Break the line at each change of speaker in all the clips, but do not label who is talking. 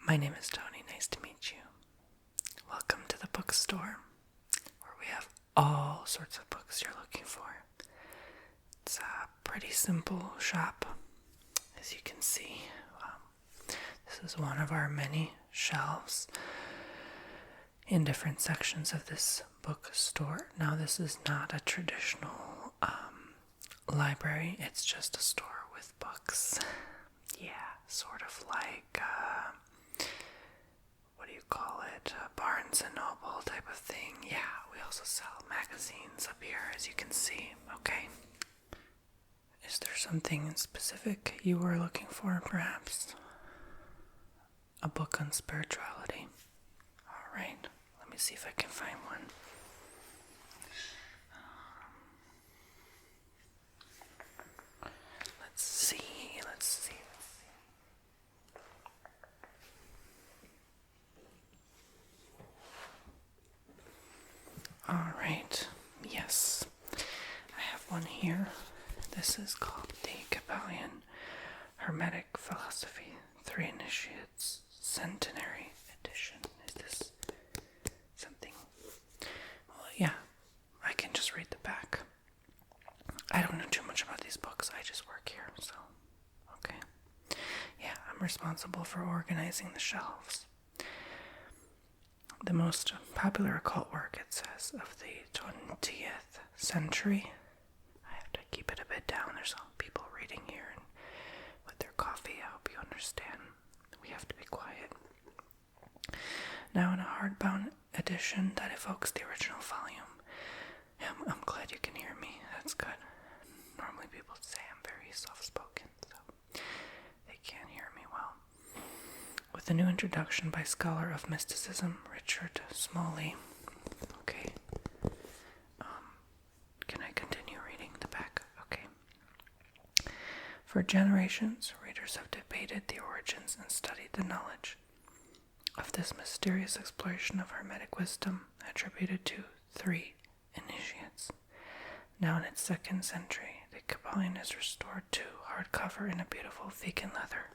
My name is Tony. Nice to meet you. Welcome to the Bookstore, where we have all sorts of books you're looking for. It's a pretty simple shop, as you can see. This is one of our many shelves in different sections of this bookstore. Now, this is not a traditional library. It's just a store with books. Yeah, sort of like, what do you call it? Barnes and Noble type of thing. Yeah, we also sell magazines up here, as you can see. Okay. Is there something specific you were looking for, perhaps? A book on spirituality. All right. Let me see if I can find one. Let's see. All right. Yes. I have one here. This is called the Kabbalion Hermetic Philosophy 3 Initiates Centenary Edition. Is this something? Well, yeah. I can just read the back. I don't know too much about these books. I just work here, so okay. Yeah, I'm responsible for organizing the shelves. The most popular occult work, it says, of the 20th century. I have to keep it a bit down. There's some people reading here and with their coffee. I hope you understand. We have to be quiet. Now in a hardbound edition that evokes the original volume. I'm glad you can hear me. That's good. Normally people say I'm very soft-spoken, so they can't hear me well. With a new introduction by scholar of mysticism, Richard Smalley. Okay. Can I continue reading the back? Okay. For generations, readers have debated the origins and studied the knowledge of this mysterious exploration of Hermetic wisdom attributed to 3 initiates. Now in its 2nd century, the Kabbalion is restored to hardcover in a beautiful vegan leather.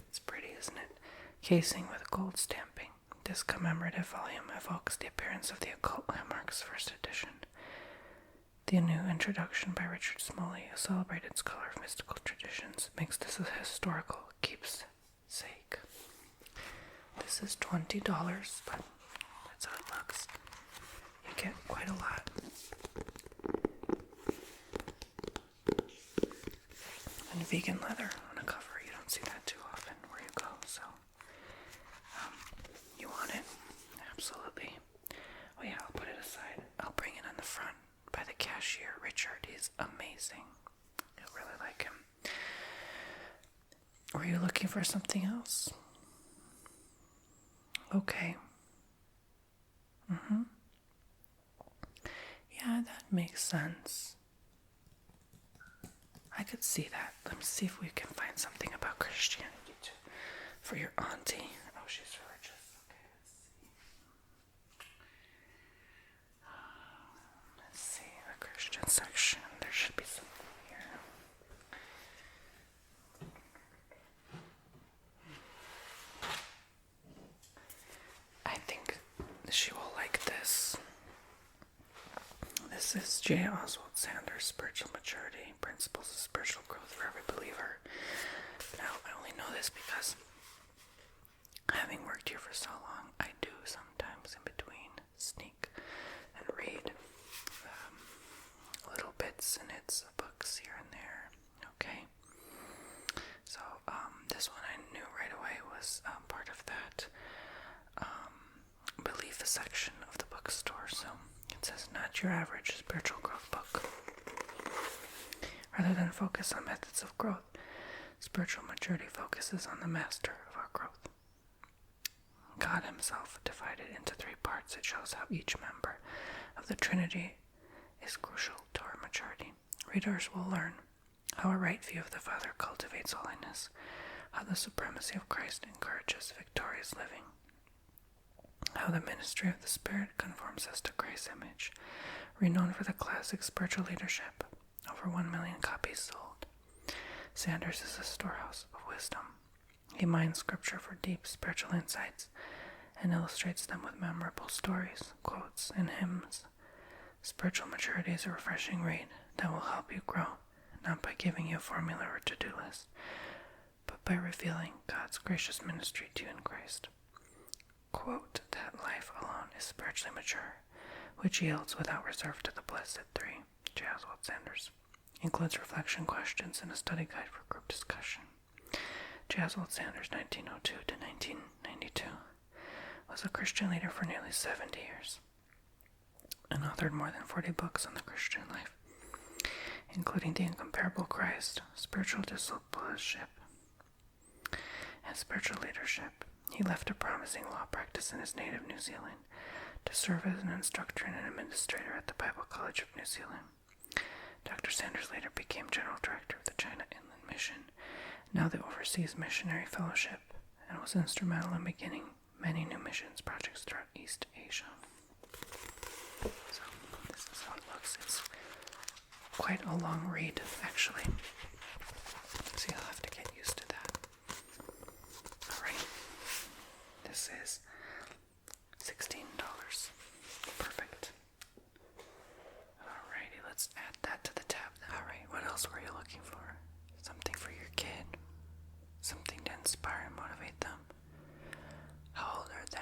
It's pretty, isn't it? Casing with gold stamping. This commemorative volume evokes the appearance of the occult landmarks 1st edition. The new introduction by Richard Smalley, a celebrated scholar of mystical traditions, makes this a historical keepsake. This is $20, but that's how it looks. You get quite a lot. And vegan leather on a cover, you don't see that too often where you go, so you want it? Absolutely. Oh yeah, I'll put it aside. I'll bring it on the front by the cashier. Richard, he's amazing. You'll really like him. Were you looking for something else? Okay. Yeah, that makes sense. I could see that. Let me see if we can find something about Christianity too. For your auntie. Oh, she's religious. Okay, let's see. The Christian section. There should be something here. I think she will like this. This is J. Oswald Sanders' Spiritual Maturity, Principles of Spiritual Growth for Every Believer. Now, I only know this because having worked here for so long, I do sometimes in between sneak and read little bits and its of books here and there. Okay. So, this one I knew right away was part of that belief section of the bookstore. So it says, not your average spiritual growth book. Rather than focus on methods of growth, spiritual maturity focuses on the master of our growth. God himself divided into 3 parts. It shows how each member of the Trinity is crucial to our maturity. Readers will learn how a right view of the Father cultivates holiness, how the supremacy of Christ encourages victorious living, how the ministry of the Spirit conforms us to Christ's image, renowned for the classic spiritual leadership, over 1 million copies sold. Sanders is a storehouse of wisdom. He mines scripture for deep spiritual insights and illustrates them with memorable stories, quotes, and hymns. Spiritual maturity is a refreshing read that will help you grow, not by giving you a formula or to-do list, but by revealing God's gracious ministry to you in Christ. Quote, that life alone is spiritually mature, which yields without reserve to the blessed three. J. Oswald Sanders. Includes reflection questions and a study guide for group discussion. J. Oswald Sanders, 1902 to 1992, was a Christian leader for nearly 70 years and authored more than 40 books on the Christian life, including The Incomparable Christ, Spiritual Discipleship, and Spiritual Leadership. He left a promising law practice in his native New Zealand to serve as an instructor and an administrator at the Bible College of New Zealand. Dr. Sanders later became General Director of the China Inland Mission, now the Overseas Missionary Fellowship, and was instrumental in beginning many new missions projects throughout East Asia. So, this is how it looks. It's quite a long read, actually. So you'll have to get used to that. Alright. This is $16. Perfect. Alrighty, let's add that to the tab. Alright, what else were you looking for? Something for your kid? Something to inspire and motivate them? How old are they?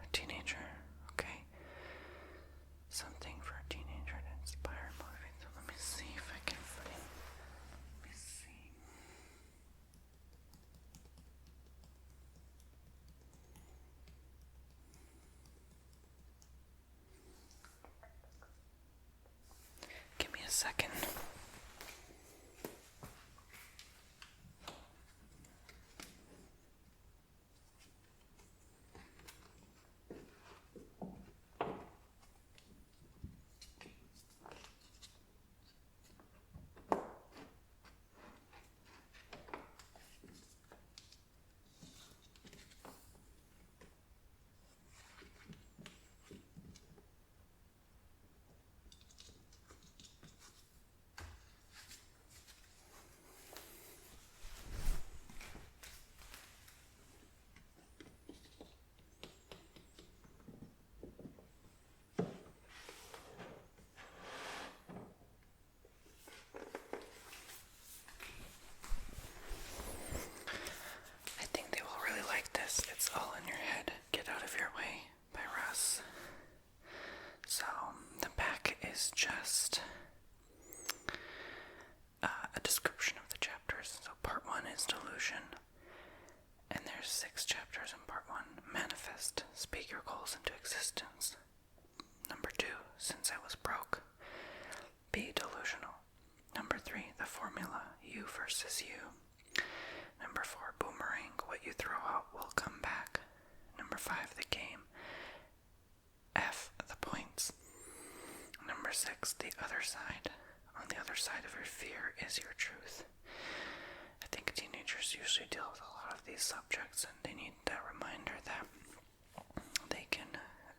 A teenager? Okay. Something for a teenager to inspire and motivate them. Let me see if I can put it. Let me see. Give me a second. It's All in Your Head, Get Out of Your Way by Russ. So, the back is just a description of the chapters. So part 1 is Delusion, and there's 6 chapters in part 1. Manifest, speak your goals into existence. Number 2, Since I Was Broke. Be delusional. Number 3, The Formula, you versus you. Number 4, Boomerang, what you throw out will come back. Number 5, The Game. F, the points. Number 6, The Other Side. On the other side of your fear is your truth. I think teenagers usually deal with a lot of these subjects, and they need that reminder that they can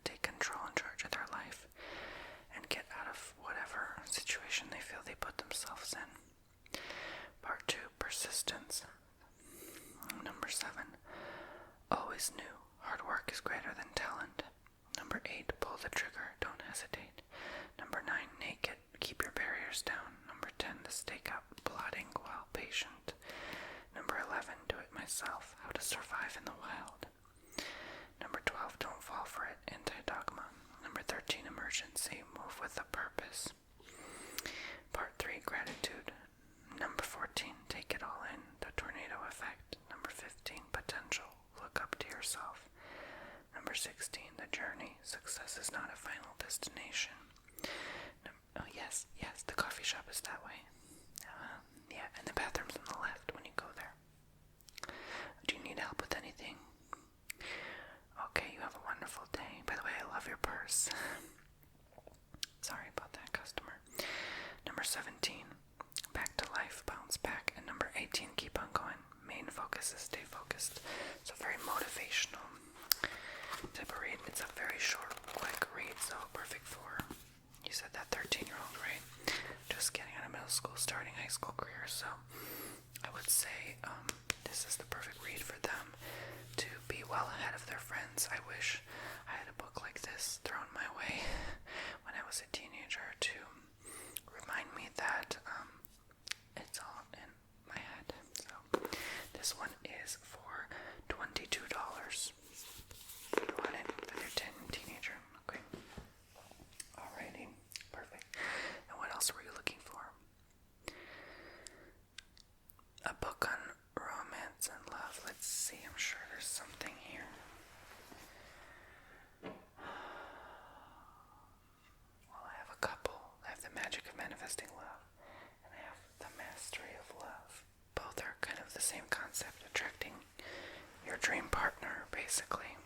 take control and charge of their life and get out of whatever situation they feel they put themselves in. Part 2, Persistence. Number 7, always new. Hard work is greater than talent. Number 8, pull the trigger. Don't hesitate. Number 9, naked. Keep your barriers down. Number 10, the stake up. Plotting while patient. Number 11, do it myself. How to survive in the wild. Number 12, don't fall for it. Anti-dogma. Number 13, emergency. Move with a purpose. Part 3, gratitude. Number 14, take it all in. The tornado effect. Number 15, potential. Look up to yourself. Number 16, the journey. Success is not a final destination. Oh, yes, the coffee shop is that way. Yeah, and the bathroom's on the left when you go there. Do you need help with anything? Okay, you have a wonderful day. By the way, I love your purse. Sorry about that, customer. Number 17, back to life, bounce back. And number 18, keep on going. Main focus is stay focused. So very motivational type of read. It's a very short, quick read, so perfect for, you said that 13-year-old, right? Just getting out of middle school, would say this is the perfect read for them to be well ahead of their friends. I wish I had a book like this thrown my way when I was a teenager to remind me that it's all in my head. So this one is for $22. You want it for your teenager? Okay. Alrighty. Perfect. And what else were you looking for? A book on romance and love. Let's see. I'm sure there's something here. Well, I have a couple. I have The Magic of Manifesting Love, and I have The Mastery of Love. Both are kind of the same concept, attracting your dream partner, basically.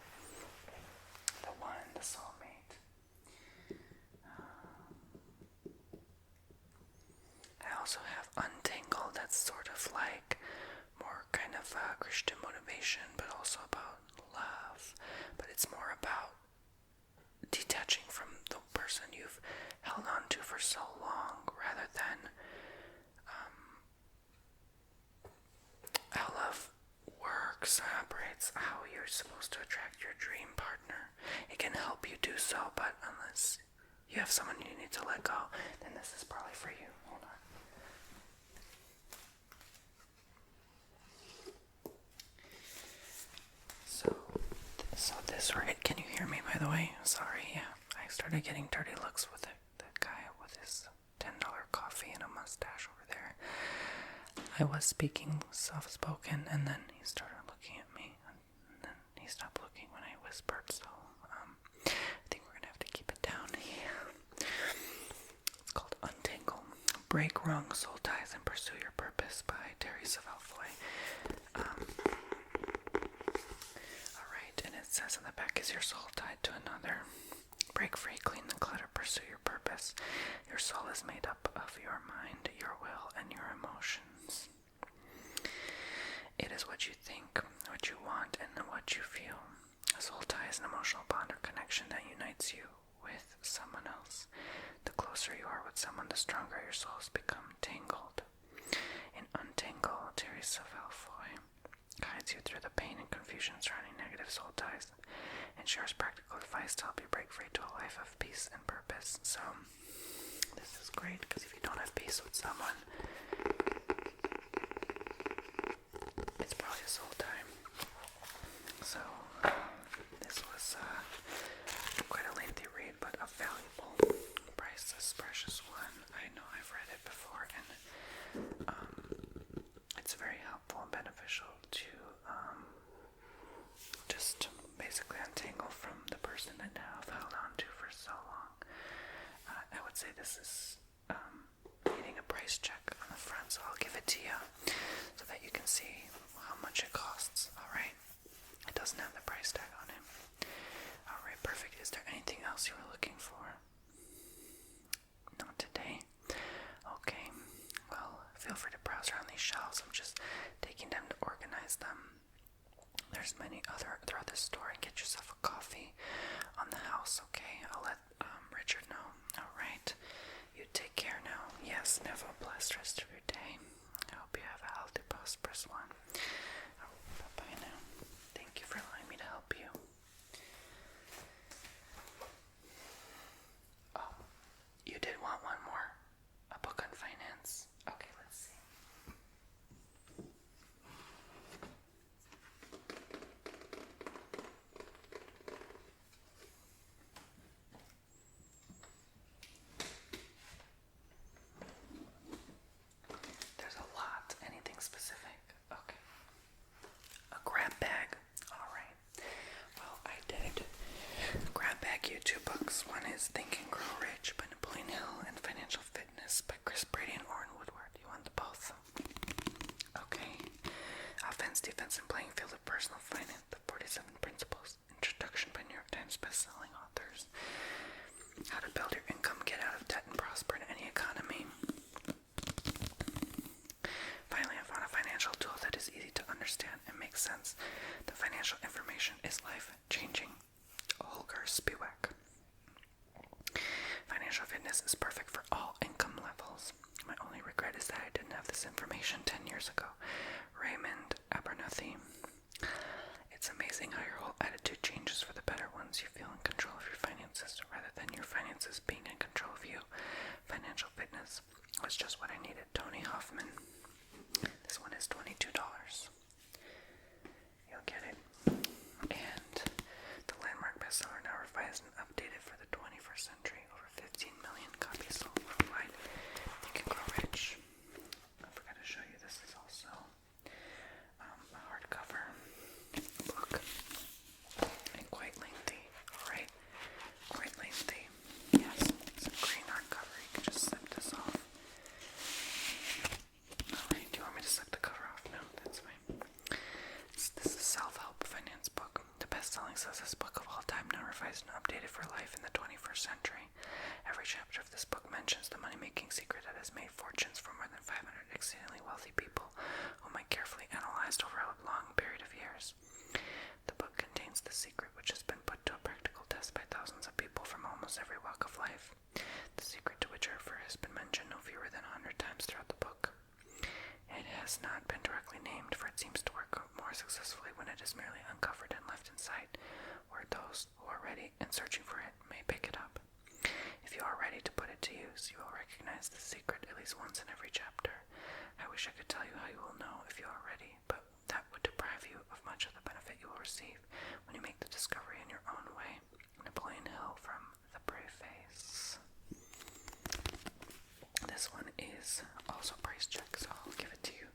The one, the soulmate. I also have Untangled. That's sort of like more kind of Christian motivation, but also about love. But it's more about detaching from the person you've held on to for so long, rather than how love works, operates, how you're supposed to attract your dream partner. It can help you do so, but unless you have someone you need to let go, then this is probably for you. Hold on. So this right? Can you hear me, by the way? Sorry, yeah. I started getting dirty looks with that guy with his $10 coffee and a mustache over there. I was speaking soft-spoken, and then he started looking at me, and then he stopped looking when I whispered, so I think we're gonna have to keep it down here. It's called Untangle. Break Wrong Soul Ties and Pursue Your Purpose by Teresa Valfoy. Alright, and it says on the back, is your soul tied to another? Break free, clean the clutter, pursue your purpose. Your soul is made up of your mind, your will, and your emotions. It is what you think, what you want, and what you feel. A soul tie is an emotional bond or connection that unites you with someone else. The closer you are with someone, the stronger your souls become tangled. In Untangle, Teresa Valfoy guides you through the pain and confusion surrounding negative soul ties and shares practical advice to help you break free to a life of peace and purpose. So, this is great, because if you don't have peace with someone, it's probably a soul tie. So, this was quite a lengthy read, but a valuable, priceless, precious one. I know I've read it before, and it's very helpful and beneficial to just basically untangle from the person that now I've held on to for so long. I would say this is needing a price check on the front, so I'll give it to you so that you can see how much it costs. Alright? It doesn't have the price tag on it. Alright, perfect. Is there anything else you were looking for? Not today? Okay. Well, feel free to browse around these shelves. I'm just taking time to organize them. There's many other throughout this store, and get yourself a coffee on the house, okay? I'll let Richard know. Alright. You take care now. Yes, and have a blessed rest of your day. I hope you have a healthy, prosperous one. Bye-bye now. Thank you for allowing me to help you. Oh, you did want one more? A book on finance? Okay, let's see. There's a lot. Anything specific? Okay. A grab bag. Alright. Well, I did grab bag you two books. One is Think and Grow Rich by Napoleon Hill and Financial Fitness by Chris Brady and Warren Woodward. You want the both? Okay. Offense, Defense, and Playing Field of Personal Finance, the 47 Principles. Introduction by New York Times bestselling authors. How to build your income, get out of debt, and prosper in any economy. Finally, I found a financial tool that is easy to understand and makes sense. The financial information is life-changing. Holger Spiewak. Financial Fitness is perfect for all income levels. My only regret is that I didn't have this information 10 years ago. wealthy. It's amazing how your whole attitude changes for the better once you feel in control of your finances rather than your finances being in control of you. Financial fitness was just what I needed. Tony Hoffman. This one is $22. You'll get it. And the landmark bestseller, now revised and updated for the 21st century. Over 15 million copies sold worldwide. Think and Grow Rich. I forgot to show you, this is also a hardcover book. And quite lengthy. Alright? Quite lengthy. Yes, it's a green hardcover. You can just slip this off. Alright, do you want me to slip the cover off? No, that's fine. This is a self-help finance book. The best-selling says book of all time, now revised and updated for life in the 21st century. Every chapter of this book mentions the money-making secret that has made fortunes for more than 500 exceedingly wealthy people whom I carefully analyzed over a long period of years. The book contains the secret which has been put to a practical test by thousands of people from almost every walk of life. The secret to which I refer has been mentioned no fewer than 100 times throughout the book. It has not been directly named, for it seems to work more successfully when it is merely uncovered and left in sight, where those who are ready and searching for it may pick it up. If you are ready to put it to use, you will recognize the secret at least once in every chapter. I wish I could tell you how you will know if you are ready, but that would deprive you of much of the benefit you will receive when you make the discovery in your own way. Napoleon Hill from the Preface. This one is also price check, so I'll give it to you.